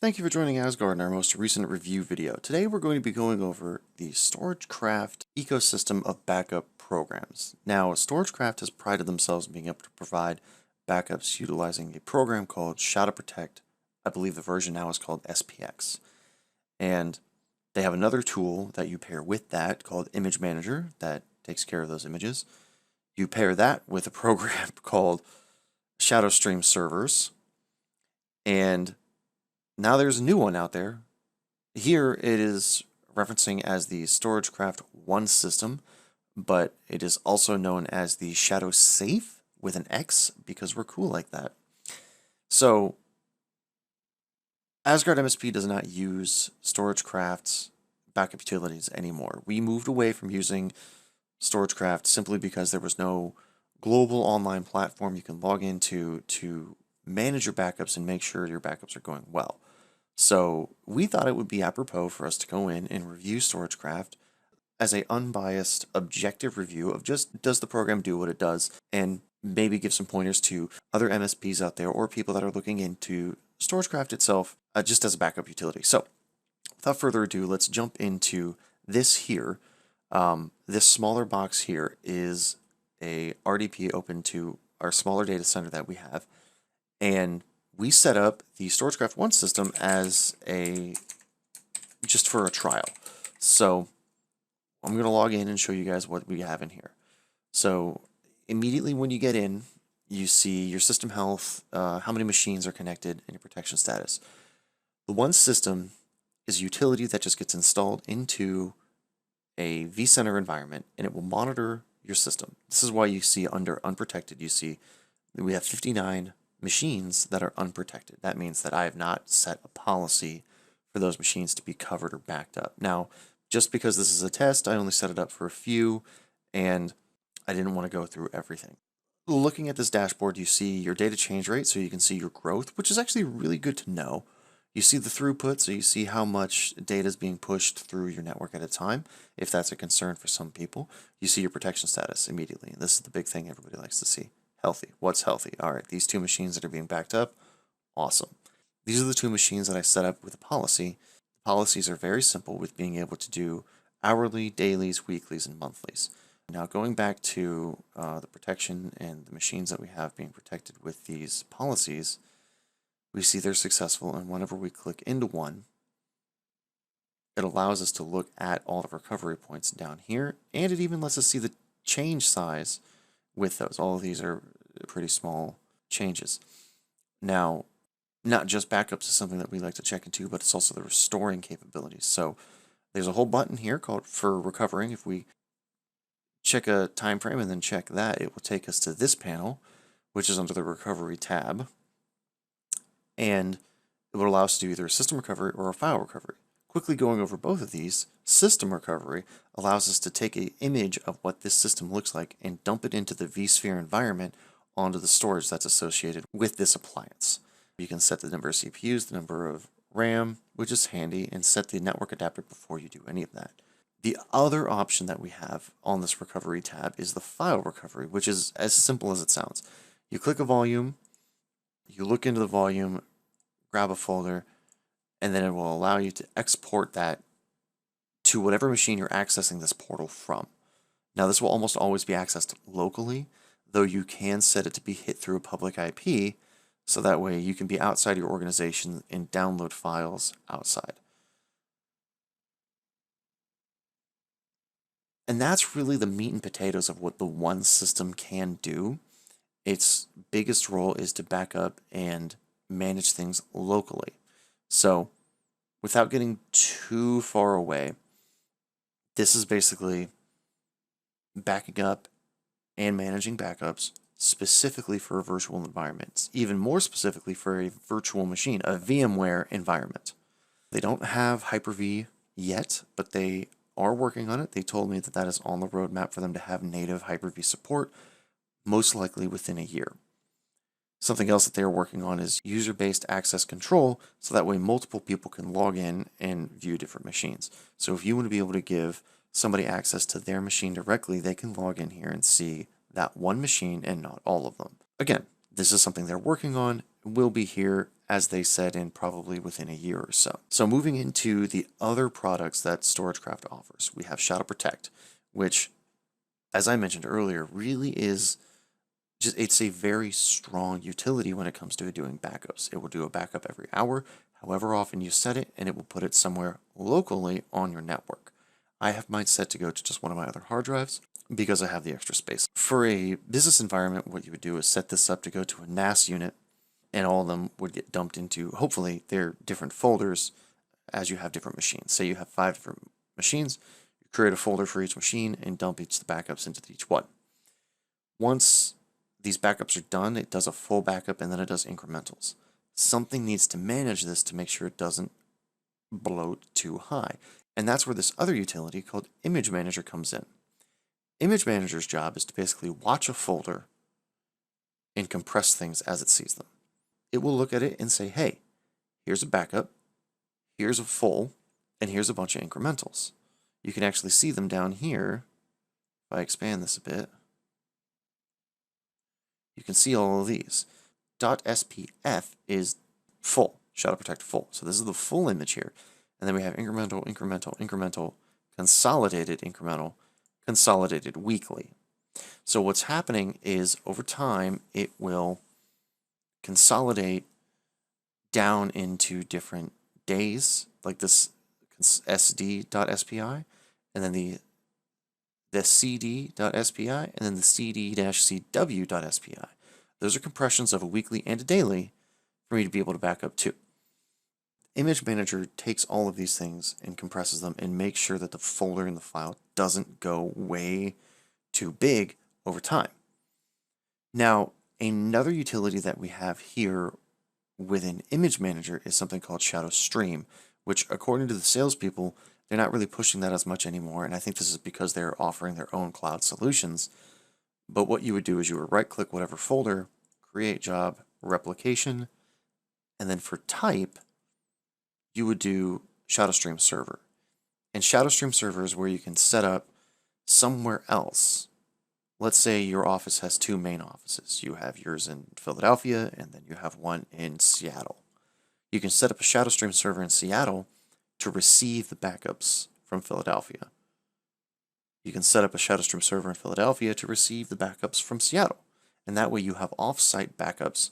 Thank you for joining Asgard in our most recent review video. Today we're going to be going over the StorageCraft ecosystem of backup programs. Now, StorageCraft has prided themselves in being able to provide backups utilizing a program called Shadow Protect. I believe the version now is called SPX. And they have another tool that you pair with that called Image Manager that takes care of those images. You pair that with a program called Shadow Stream Servers, and now there's a new one out there. Here it is referencing as the StorageCraft 1 system, but it is also known as the Shadow Safe with an X because we're cool like that. So Asgard MSP does not use StorageCraft's backup utilities anymore. We moved away from using StorageCraft simply because there was no global online platform you can log into to manage your backups and make sure your backups are going well. So we thought it would be apropos for us to go in and review StorageCraft as an unbiased, objective review of just does the program do what it does, and maybe give some pointers to other MSPs out there or people that are looking into StorageCraft itself just as a backup utility. So without further ado, let's jump into this here. This smaller box here is a RDP open to our smaller data center that we have, and we set up the StorageCraft 1 system as just for a trial. So I'm going to log in and show you guys what we have in here. So immediately when you get in, you see your system health, how many machines are connected, and your protection status. The 1 system is a utility that just gets installed into a vCenter environment, and it will monitor your system. This is why you see under unprotected, you see that we have 59 machines that are unprotected. That means that I have not set a policy for those machines to be covered or backed up. Now, just because this is a test, I only set it up for a few, and I didn't want to go through everything. Looking at this dashboard, you see your data change rate, so you can see your growth, which is actually really good to know. You see the throughput, so you see how much data is being pushed through your network at a time, if that's a concern for some people. You see your protection status immediately, and this is the big thing everybody likes to see. Healthy. What's healthy? All right, these 2 machines that are being backed up, awesome. These are the 2 machines that I set up with a policy. The policies are very simple with being able to do hourly, dailies, weeklies, and monthlies. Now going back to the protection and the machines that we have being protected with these policies, we see they're successful, and whenever we click into one, it allows us to look at all the recovery points down here, and it even lets us see the change size with those. All of these are pretty small changes. Now, not just backups is something that we like to check into, but it's also the restoring capabilities. So there's a whole button here called for recovering. If we check a time frame and then check that, it will take us to this panel, which is under the recovery tab. And it will allow us to do either a system recovery or a file recovery. Quickly going over both of these, system recovery allows us to take an image of what this system looks like and dump it into the vSphere environment onto the storage that's associated with this appliance. You can set the number of CPUs, the number of RAM, which is handy, and set the network adapter before you do any of that. The other option that we have on this recovery tab is the file recovery, which is as simple as it sounds. You click a volume, you look into the volume, grab a folder, and then it will allow you to export that to whatever machine you're accessing this portal from. Now, this will almost always be accessed locally, though you can set it to be hit through a public IP, so that way you can be outside your organization and download files outside. And that's really the meat and potatoes of what the 1 system can do. Its biggest role is to back up and manage things locally. So, without getting too far away, this is basically backing up and managing backups specifically for virtual environments, even more specifically for a virtual machine, a VMware environment. They don't have Hyper-V yet, but they are working on it. They told me that that is on the roadmap for them to have native Hyper-V support, most likely within a year. Something else that they're working on is user-based access control, so that way multiple people can log in and view different machines. So if you want to be able to give somebody access to their machine directly, they can log in here and see that one machine and not all of them. Again, this is something they're working on, will be here as they said, in probably within a year or so. So moving into the other products that StorageCraft offers, we have Shadow Protect, which, as I mentioned earlier, really is just, it's a very strong utility when it comes to doing backups. It will do a backup every hour, however often you set it, and it will put it somewhere locally on your network. I have mine set to go to just one of my other hard drives because I have the extra space. For a business environment, what you would do is set this up to go to a NAS unit, and all of them would get dumped into, hopefully, their different folders as you have different machines. Say you have 5 different machines, you create a folder for each machine and dump each of the backups into each one. Once these backups are done, it does a full backup and then it does incrementals. Something needs to manage this to make sure it doesn't bloat too high. And that's where this other utility called Image Manager comes in. Image Manager's job is to basically watch a folder and compress things as it sees them. It will look at it and say, hey, here's a backup, here's a full, and here's a bunch of incrementals. You can actually see them down here. If I expand this a bit, you can see all of these. .spf is full, Shadow Protect full. So this is the full image here. And then we have incremental, incremental, incremental, consolidated incremental, consolidated weekly. So what's happening is over time, it will consolidate down into different days, like this sd.spi, and then the cd.spi, and then the cd-cw.spi. Those are compressions of a weekly and a daily for me to be able to back up to. Image Manager takes all of these things and compresses them and makes sure that the folder in the file doesn't go way too big over time. Now, another utility that we have here within Image Manager is something called Shadow Stream, which, according to the salespeople, they're not really pushing that as much anymore, and I think this is because they're offering their own cloud solutions. But what you would do is you would right-click whatever folder, create job, replication, and then for type, you would do Shadow Stream Server. And Shadow Stream Server is where you can set up somewhere else. Let's say your office has 2 main offices. You have yours in Philadelphia, and then you have one in Seattle. You can set up a Shadow Stream server in Seattle to receive the backups from Philadelphia. You can set up a Shadow Stream server in Philadelphia to receive the backups from Seattle. And that way you have off-site backups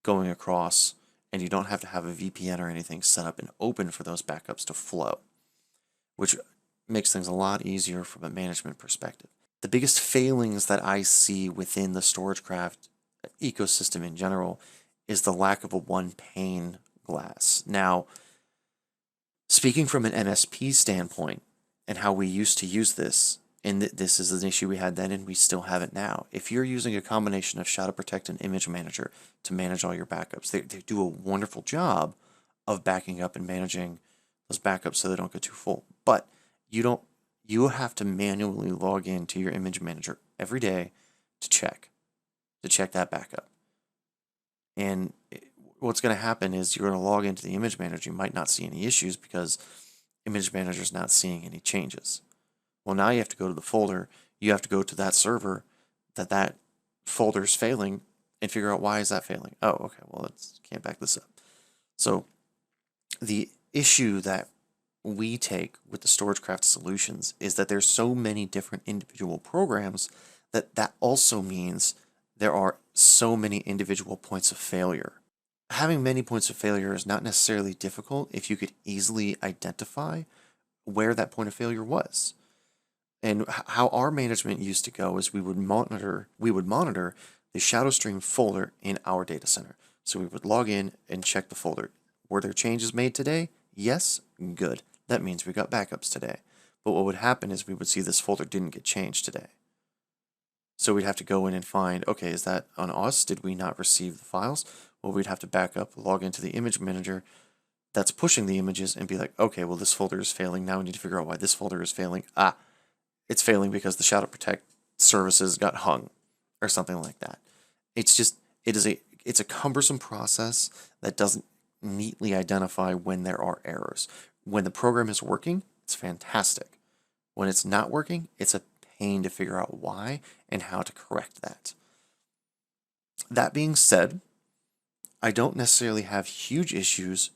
going across, and you don't have to have a VPN or anything set up and open for those backups to flow, which makes things a lot easier from a management perspective. The biggest failings that I see within the StorageCraft ecosystem in general is the lack of a one-pane glass. Now, speaking from an MSP standpoint and how we used to use this, and this is an issue we had then and we still have it now. If you're using a combination of Shadow Protect and Image Manager to manage all your backups, they do a wonderful job of backing up and managing those backups so they don't get too full. But you have to manually log into your Image Manager every day to check that backup. And what's going to happen is you're going to log into the Image Manager. You might not see any issues because Image Manager is not seeing any changes. Well, now you have to go to the folder. You have to go to that server that folder is failing and figure out why is that failing. Oh, okay. Well, can't back this up. So the issue that we take with the StorageCraft solutions is that there's so many different individual programs that also means there are so many individual points of failure. Having many points of failure is not necessarily difficult if you could easily identify where that point of failure was. And how our management used to go is we would monitor the Shadow Stream folder in our data center. So we would log in and check the folder. Were there changes made today? Yes, good. That means we got backups today. But what would happen is we would see this folder didn't get changed today. So we'd have to go in and find, okay, is that on us? Did we not receive the files? Well, we'd have to back up, log into the Image Manager that's pushing the images and be like, okay, well, this folder is failing. Now we need to figure out why this folder is failing. It's failing because the Shadow Protect services got hung or something like that. It's a cumbersome process that doesn't neatly identify when there are errors. When the program is working, it's fantastic. When it's not working, it's a pain to figure out why and how to correct that. That being said, I don't necessarily have huge issues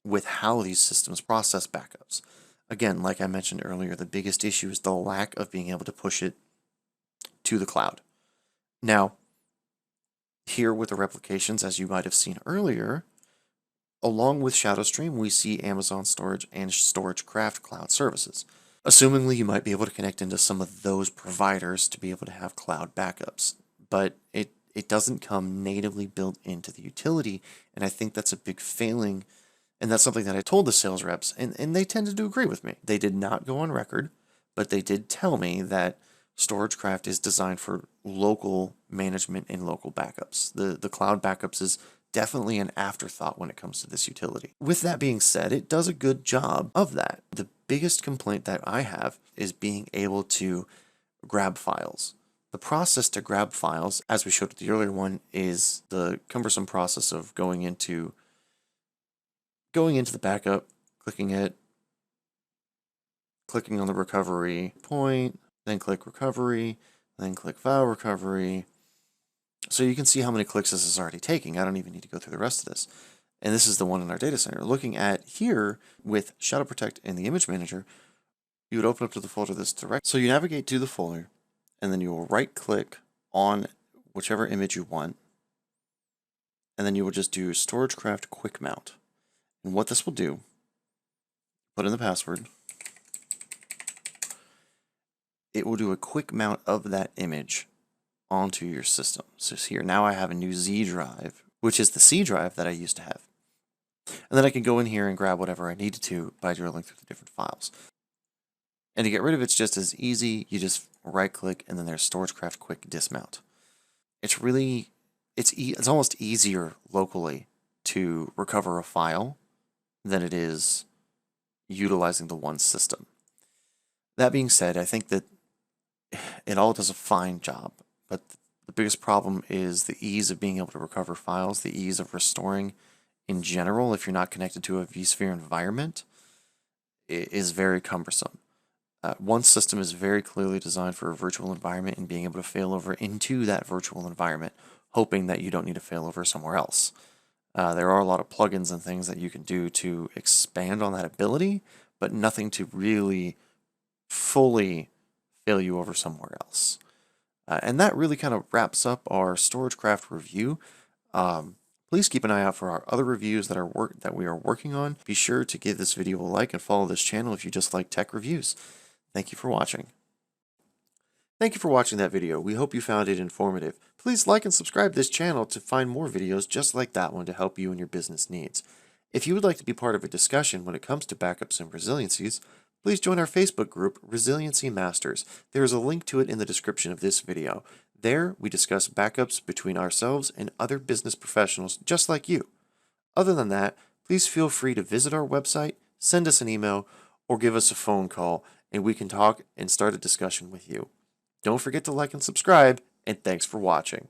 with how these systems process backups. Again, like I mentioned earlier, the biggest issue is the lack of being able to push it to the cloud. Now, here with the replications, as you might have seen earlier, along with ShadowStream, we see Amazon Storage and StorageCraft cloud services. Assumingly, you might be able to connect into some of those providers to be able to have cloud backups, but it doesn't come natively built into the utility, and I think that's a big failing, and that's something that I told the sales reps, and they tended to agree with me. They did not go on record, but they did tell me that StorageCraft is designed for local management and local backups. The cloud backups is definitely an afterthought when it comes to this utility. With that being said, it does a good job of that. The biggest complaint that I have is being able to grab files. The process to grab files, as we showed with the earlier one, is the cumbersome process of going into the backup, clicking on the recovery point, then click recovery, then click file recovery. So you can see how many clicks this is already taking. I don't even need to go through the rest of this. And this is the one in our data center. Looking at here with Shadow Protect in the image manager, you would open up to the folder that's direct. So you navigate to the folder, and then you will right click on whichever image you want. And then you will just do StorageCraft Quick Mount. And what this will do, put in the password, it will do a quick mount of that image onto your system. So here, now I have a new Z drive, which is the C drive that I used to have. And then I can go in here and grab whatever I needed to by drilling through the different files. And to get rid of it's just as easy. You just right click and then there's StorageCraft Quick Dismount. It's really, it's almost easier locally to recover a file than it is utilizing the one system. That being said, I think that it all does a fine job, but the biggest problem is the ease of being able to recover files, the ease of restoring in general if you're not connected to a vSphere environment is very cumbersome. One system is very clearly designed for a virtual environment and being able to fail over into that virtual environment, hoping that you don't need to fail over somewhere else. There are a lot of plugins and things that you can do to expand on that ability, but nothing to really fully fail you over somewhere else. And that really kind of wraps up our StorageCraft review. Please keep an eye out for our other reviews that we are working on. Be sure to give this video a like and follow this channel if you just like tech reviews. Thank you for watching. Thank you for watching that video. We hope you found it informative. Please like and subscribe to this channel to find more videos just like that one to help you in your business needs. If you would like to be part of a discussion when it comes to backups and resiliencies, please join our Facebook group, Resiliency Masters. There is a link to it in the description of this video. There, we discuss backups between ourselves and other business professionals just like you. Other than that, please feel free to visit our website, send us an email, or give us a phone call, and we can talk and start a discussion with you. Don't forget to like and subscribe, and thanks for watching.